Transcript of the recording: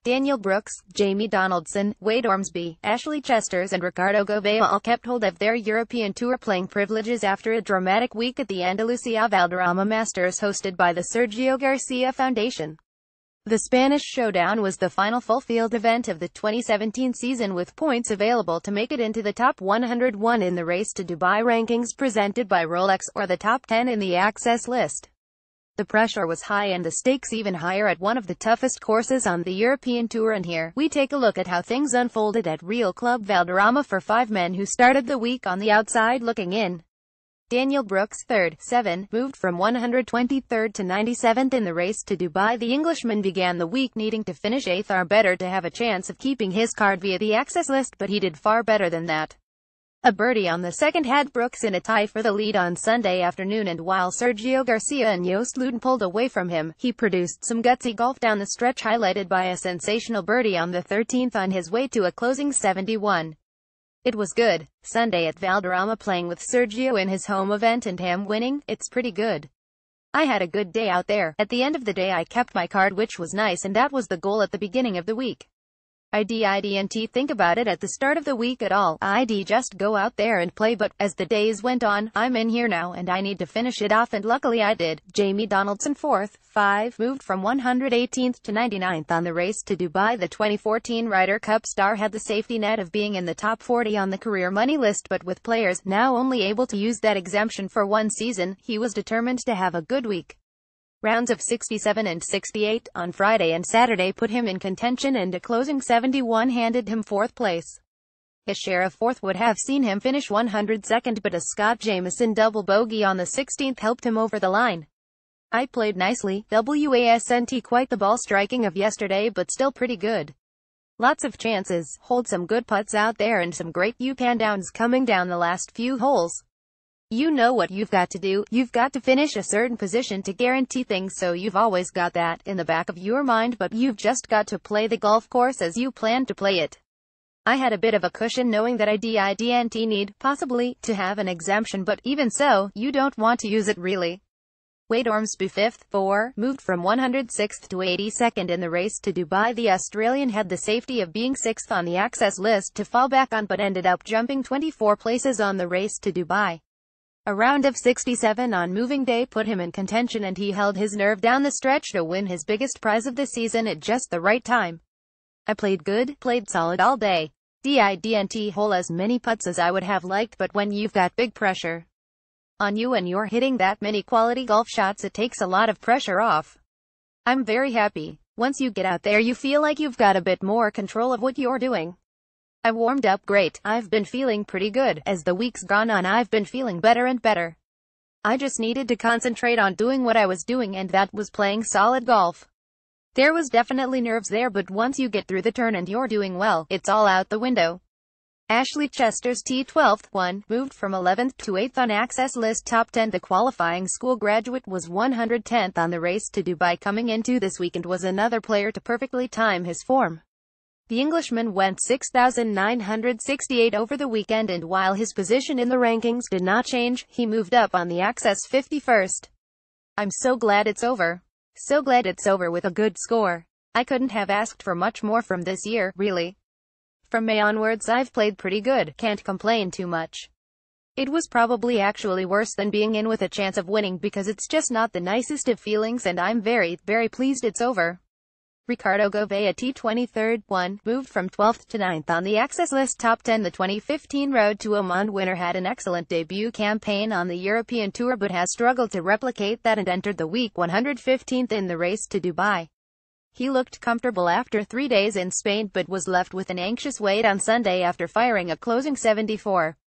Daniel Brooks, Jamie Donaldson, Wade Ormsby, Ashley Chesters and Ricardo Gouveia all kept hold of their European Tour playing privileges after a dramatic week at the Andalusia Valderrama Masters hosted by the Sergio Garcia Foundation. The Spanish Showdown was the final full-field event of the 2017 season, with points available to make it into the top 101 in the Race to Dubai rankings presented by Rolex, or the top 10 in the Access list. The pressure was high and the stakes even higher at one of the toughest courses on the European Tour, and here we take a look at how things unfolded at Real Club Valderrama for 5 men who started the week on the outside looking in. Daniel Brooks, 3rd, 7, moved from 123rd to 97th in the Race to Dubai. The Englishman began the week needing to finish 8th or better to have a chance of keeping his card via the Access list, but he did far better than that. A birdie on the second had Brooks in a tie for the lead on Sunday afternoon, and while Sergio Garcia and Joost Luiten pulled away from him, he produced some gutsy golf down the stretch, highlighted by a sensational birdie on the 13th on his way to a closing 71. It was good Sunday at Valderrama, playing with Sergio in his home event and him winning. It's pretty good. I had a good day out there. At the end of the day I kept my card, which was nice, and that was the goal at the beginning of the week. I didn't think about it at the start of the week at all. I'd just go out there and play, but as the days went on, I'm in here now and I need to finish it off, and luckily I did. Jamie Donaldson, 4th, 5, moved from 118th to 99th on the Race to Dubai. The 2014 Ryder Cup star had the safety net of being in the top 40 on the career money list, but with players now only able to use that exemption for one season, he was determined to have a good week. Rounds of 67 and 68 on Friday and Saturday put him in contention, and a closing 71 handed him 4th place. His share of 4th would have seen him finish 102nd, but a Scott Jamieson double bogey on the 16th helped him over the line. I played nicely, wasn't quite the ball striking of yesterday, but still pretty good. Lots of chances, hold some good putts out there and some great up-and downs coming down the last few holes. You know what you've got to do. You've got to finish a certain position to guarantee things, so you've always got that in the back of your mind, but you've just got to play the golf course as you plan to play it. I had a bit of a cushion knowing that I didn't need, possibly, to have an exemption, but even so, you don't want to use it really. Wade Ormsby, 5th, 4, moved from 106th to 82nd in the Race to Dubai. The Australian had the safety of being 6th on the Access list to fall back on, but ended up jumping 24 places on the Race to Dubai. A round of 67 on moving day put him in contention, and he held his nerve down the stretch to win his biggest prize of the season at just the right time. I played good, played solid all day. Didn't hole as many putts as I would have liked, but when you've got big pressure on you and you're hitting that many quality golf shots, it takes a lot of pressure off. I'm very happy. Once you get out there you feel like you've got a bit more control of what you're doing. I warmed up great. I've been feeling pretty good. As the week's gone on, I've been feeling better and better. I just needed to concentrate on doing what I was doing, and that was playing solid golf. There was definitely nerves there, but once you get through the turn and you're doing well, it's all out the window. Ashley Chesters, T12th, 1, moved from 11th to 8th on Access list top 10. The qualifying school graduate was 110th on the Race to Dubai coming into this weekend, was another player to perfectly time his form. The Englishman went 6,968 over the weekend, and while his position in the rankings did not change, he moved up on the Access 51st. I'm so glad it's over. So glad it's over with a good score. I couldn't have asked for much more from this year, really. From May onwards I've played pretty good, can't complain too much. It was probably actually worse than being in with a chance of winning, because it's just not the nicest of feelings, and I'm very, very pleased it's over. Ricardo Gouveia, T23rd, 1, moved from 12th to 9th on the Access list top 10. The 2015 Road to Oman winner had an excellent debut campaign on the European Tour, but has struggled to replicate that and entered the week 115th in the Race to Dubai. He looked comfortable after 3 days in Spain, but was left with an anxious wait on Sunday after firing a closing 74.